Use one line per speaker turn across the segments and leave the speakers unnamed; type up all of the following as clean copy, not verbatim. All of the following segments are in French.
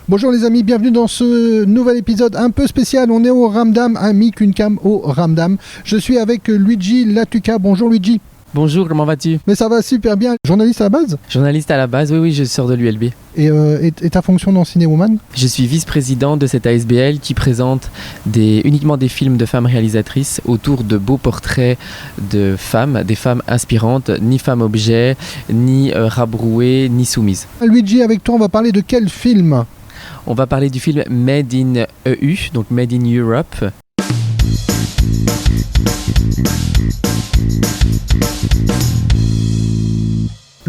Bonjour les amis, bienvenue dans ce nouvel épisode un peu spécial. On est au Ramdam, un mic, une cam au Ramdam. Je suis avec Luigi Latuca. Bonjour Luigi.
Bonjour, comment vas-tu?
Mais ça va super bien. Journaliste à la base?
Journaliste à la base, oui, je sors de l'ULB.
Et ta fonction dans Cinéwoman?
Je suis vice-président de cette ASBL qui présente uniquement des films de femmes réalisatrices autour de beaux portraits de femmes, des femmes inspirantes, ni femmes objets, ni rabrouées, ni soumises.
Luigi, avec toi, on va parler de quel film?
On va parler du film Made in EU, donc Made in Europe.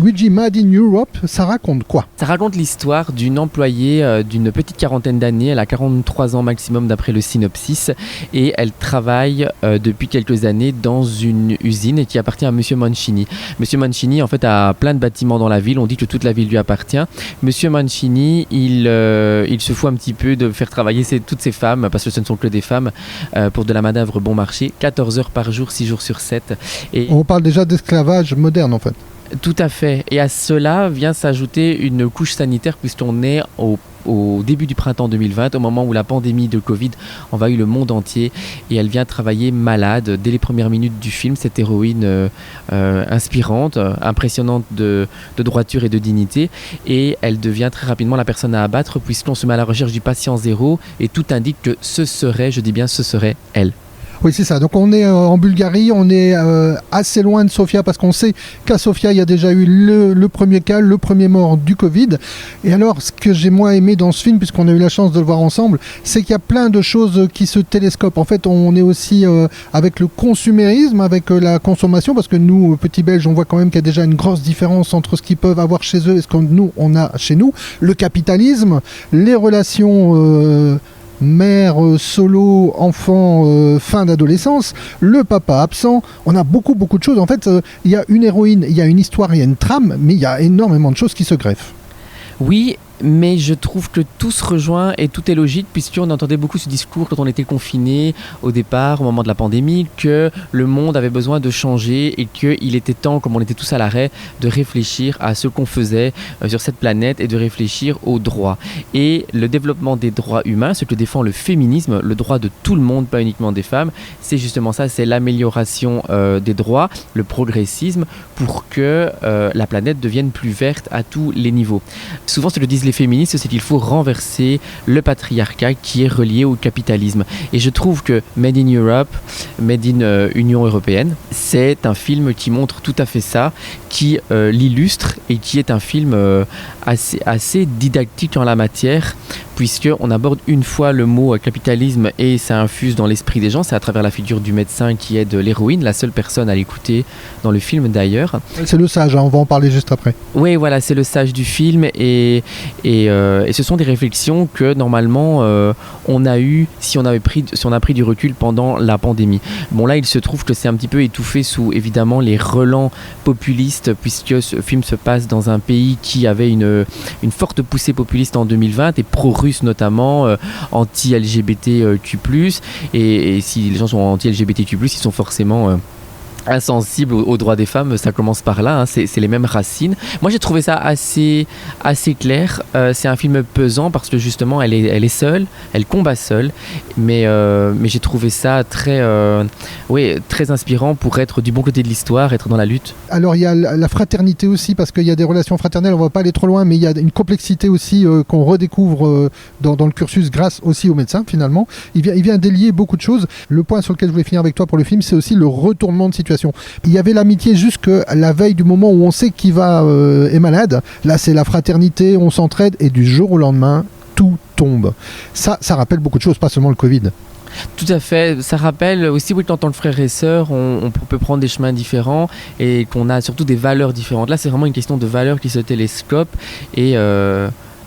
Luigi, Made in Europe, ça raconte quoi?
Ça raconte l'histoire d'une employée d'une petite quarantaine d'années, elle a 43 ans maximum d'après le synopsis, et elle travaille depuis quelques années dans une usine qui appartient à Monsieur Mancini. Monsieur Mancini en fait a plein de bâtiments dans la ville, on dit que toute la ville lui appartient. Monsieur Mancini, il se fout un petit peu de faire travailler toutes ces femmes, parce que ce ne sont que des femmes, pour de la main-d'œuvre bon marché, 14 heures par jour, 6 jours sur 7. Et
on parle déjà d'esclavage moderne en fait.
Tout à fait. Et à cela vient s'ajouter une couche sanitaire puisqu'on est au début du printemps 2020, au moment où la pandémie de Covid envahit le monde entier, et elle vient travailler malade dès les premières minutes du film, cette héroïne inspirante, impressionnante de droiture et de dignité, et elle devient très rapidement la personne à abattre puisqu'on se met à la recherche du patient zéro et tout indique que ce serait, je dis bien ce serait elle.
Oui, c'est ça. Donc on est en Bulgarie, on est assez loin de Sofia parce qu'on sait qu'à Sofia, il y a déjà eu le premier cas, le premier mort du Covid. Et alors, ce que j'ai moins aimé dans ce film, puisqu'on a eu la chance de le voir ensemble, c'est qu'il y a plein de choses qui se télescopent. En fait, on est aussi avec le consumérisme, avec la consommation, parce que nous, petits Belges, on voit quand même qu'il y a déjà une grosse différence entre ce qu'ils peuvent avoir chez eux et ce que nous, on a chez nous. Le capitalisme, les relations... mère, solo, enfant, fin d'adolescence, le papa absent, on a beaucoup de choses. En fait, il y a une héroïne, il y a une histoire, il y a une trame, mais il y a énormément de choses qui se greffent.
Oui, mais je trouve que tout se rejoint et tout est logique puisqu'on entendait beaucoup ce discours quand on était confiné au départ, au moment de la pandémie, que le monde avait besoin de changer et qu'il était temps, comme on était tous à l'arrêt, de réfléchir à ce qu'on faisait sur cette planète et de réfléchir aux droits. Et le développement des droits humains, ce que défend le féminisme, le droit de tout le monde, pas uniquement des femmes, c'est justement ça, c'est l'amélioration des droits, le progressisme pour que la planète devienne plus verte à tous les niveaux. Souvent, ce que disent les féministes, c'est qu'il faut renverser le patriarcat qui est relié au capitalisme. Et je trouve que Made in Europe, Made in Union Européenne, c'est un film qui montre tout à fait ça, qui l'illustre et qui est un film assez didactique en la matière, puisqu'on aborde une fois le mot capitalisme et ça infuse dans l'esprit des gens. C'est à travers la figure du médecin qui aide l'héroïne, la seule personne à l'écouter dans le film d'ailleurs.
C'est le sage, hein, on va en parler juste après.
Oui, voilà, c'est le sage du film et ce sont des réflexions que normalement on a eu si on a pris du recul pendant la pandémie. Bon, là, il se trouve que c'est un petit peu étouffé sous évidemment les relents populistes, puisque ce film se passe dans un pays qui avait une forte poussée populiste en 2020 et pro-russe notamment, anti-LGBTQ+, et si les gens sont anti-LGBTQ+, ils sont forcément insensible aux droits des femmes, ça commence par là, hein, c'est les mêmes racines. Moi j'ai trouvé ça assez clair, c'est un film pesant parce que justement elle est seule, elle combat seule, mais j'ai trouvé ça très inspirant pour être du bon côté de l'histoire, être dans la lutte.
Alors il y a la fraternité aussi, parce qu'il y a des relations fraternelles, on ne va pas aller trop loin, mais il y a une complexité aussi qu'on redécouvre dans le cursus grâce aussi aux médecins finalement. Il vient délier beaucoup de choses. Le point sur lequel je voulais finir avec toi pour le film, c'est aussi le retournement de situation. Il y avait l'amitié jusque la veille du moment où on sait qui est malade. Là, c'est la fraternité, on s'entraide et du jour au lendemain, tout tombe. Ça rappelle beaucoup de choses, pas seulement le Covid.
Tout à fait, ça rappelle aussi oui, qu'en tant que frères et sœurs, on peut prendre des chemins différents et qu'on a surtout des valeurs différentes. Là, c'est vraiment une question de valeurs qui se télescopent et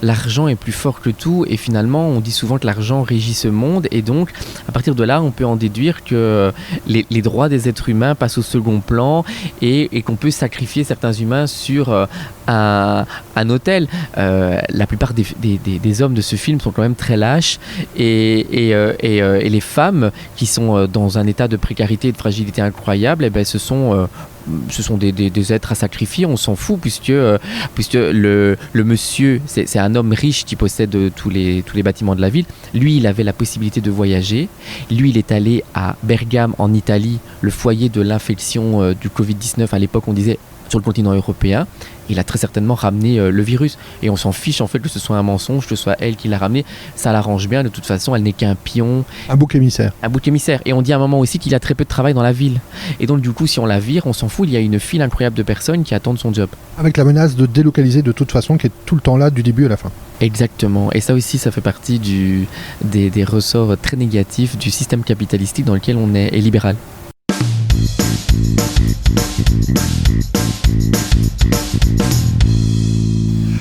l'argent est plus fort que tout et finalement on dit souvent que l'argent régit ce monde et donc à partir de là on peut en déduire que les droits des êtres humains passent au second plan et qu'on peut sacrifier certains humains sur un autel. La plupart des hommes de ce film sont quand même très lâches et les femmes qui sont dans un état de précarité et de fragilité incroyable, se sont ce sont des êtres à sacrifier, on s'en fout, puisque le monsieur, c'est un homme riche qui possède tous les bâtiments de la ville. Lui, il avait la possibilité de voyager. Lui, il est allé à Bergame, en Italie, le foyer de l'infection du Covid-19. À l'époque, on disait sur le continent européen. Il a très certainement ramené le virus. Et on s'en fiche en fait que ce soit un mensonge, que ce soit elle qui l'a ramené. Ça l'arrange bien. De toute façon, elle n'est qu'un pion.
Un bouc émissaire.
Un bouc émissaire. Et on dit à un moment aussi qu'il a très peu de travail dans la ville. Et donc du coup, si on la vire, on s'en fout. Il y a une file incroyable de personnes qui attendent son job.
Avec la menace de délocaliser de toute façon qui est tout le temps là du début à la fin.
Exactement. Et ça aussi, ça fait partie des ressorts très négatifs du système capitalistique dans lequel on est et libéral.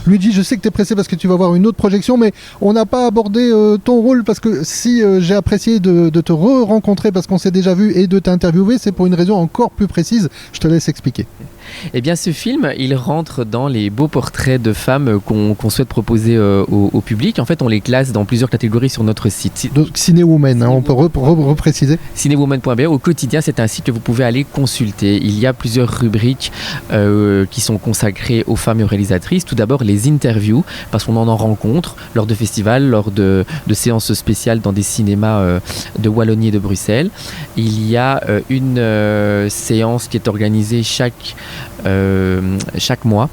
Luigi, je sais que tu es pressé parce que tu vas voir une autre projection, mais on n'a pas abordé ton rôle parce que si j'ai apprécié de te re-rencontrer parce qu'on s'est déjà vu et de t'interviewer, c'est pour une raison encore plus précise. Je te laisse expliquer.
Eh bien, ce film, il rentre dans les beaux portraits de femmes qu'on souhaite proposer au public. En fait, on les classe dans plusieurs catégories sur notre site.
Donc, Cinéwoman, on peut repréciser.
Cinéwoman.be, au quotidien, c'est un site que vous pouvez aller consulter. Il y a plusieurs rubriques qui sont consacrées aux femmes et aux réalisatrices. Tout d'abord, les interviews, parce qu'on en rencontre lors de festivals, lors de séances spéciales dans des cinémas de Wallonie et de Bruxelles. Il y a une séance qui est organisée chaque mois,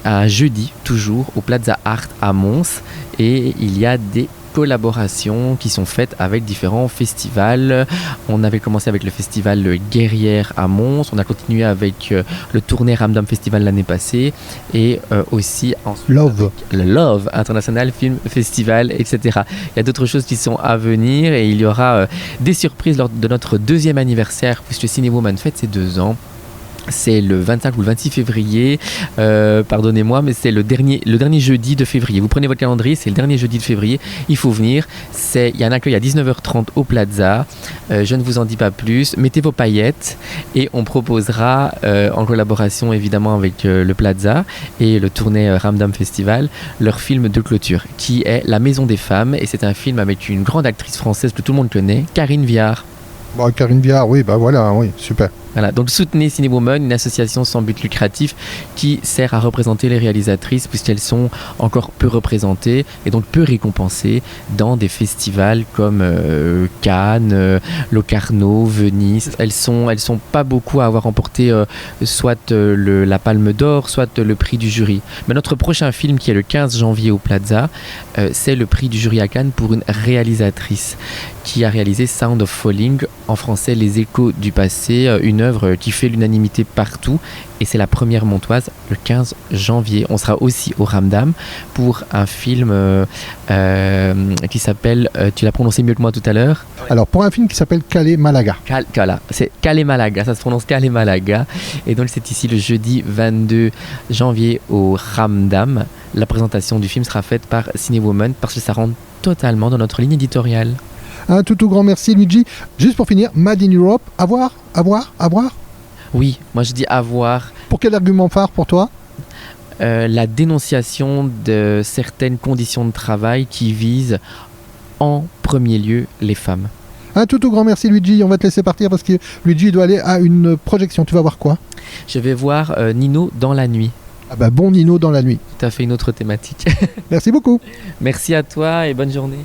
un jeudi toujours, au Plaza Art à Mons, et il y a des collaborations qui sont faites avec différents festivals. On avait commencé avec le festival Guerrière à Mons, on a continué avec le Tournai Ramdam Festival l'année passée, et aussi
Love,
le Love International Film Festival, etc. Il y a d'autres choses qui sont à venir, et il y aura des surprises lors de notre 2e anniversaire, puisque Cinéwoman fête ses 2 ans. C'est le 25 ou le 26 février, pardonnez-moi, mais c'est le dernier jeudi de février. Vous prenez votre calendrier, c'est le dernier jeudi de février, il faut venir. Il y a un accueil à 19h30 au Plaza, je ne vous en dis pas plus. Mettez vos paillettes et on proposera, en collaboration évidemment avec le Plaza et le Tournai Ramdam Festival, leur film de clôture, qui est La Maison des Femmes, et c'est un film avec une grande actrice française que tout le monde connaît, Karine Viard.
Bon, Karine Viard, oui, voilà, oui, super.
Voilà, donc soutenez Cinéwoman, une association sans but lucratif qui sert à représenter les réalisatrices puisqu'elles sont encore peu représentées et donc peu récompensées dans des festivals comme Cannes, Locarno, Venise. Elles sont pas beaucoup à avoir remporté soit la Palme d'Or, soit le prix du jury. Mais notre prochain film qui est le 15 janvier au Plaza, c'est le prix du jury à Cannes pour une réalisatrice qui a réalisé Sound of Falling, en français Les Échos du passé, une œuvre qui fait l'unanimité partout, et c'est la première montoise le 15 janvier. On sera aussi au Ramdam pour un film qui s'appelle, tu l'as prononcé mieux que moi tout à l'heure.
Alors pour un film qui s'appelle Calais Malaga.
C'est Calais Malaga, ça se prononce Calais Malaga, et donc c'est ici le jeudi 22 janvier au Ramdam. La présentation du film sera faite par Cinéwoman parce que ça rentre totalement dans notre ligne éditoriale.
Un tout grand merci Luigi. Juste pour finir, Made in Europe, à voir.
Oui, moi je dis à voir.
Pour quel argument phare pour toi ?
La dénonciation de certaines conditions de travail qui visent en premier lieu les femmes.
Un tout grand merci Luigi, on va te laisser partir parce que Luigi doit aller à une projection. Tu vas voir quoi ?
Je vais voir Nino dans la nuit.
Ah bah bon Nino dans la nuit.
Tout à fait une autre thématique.
Merci beaucoup.
Merci à toi et bonne journée.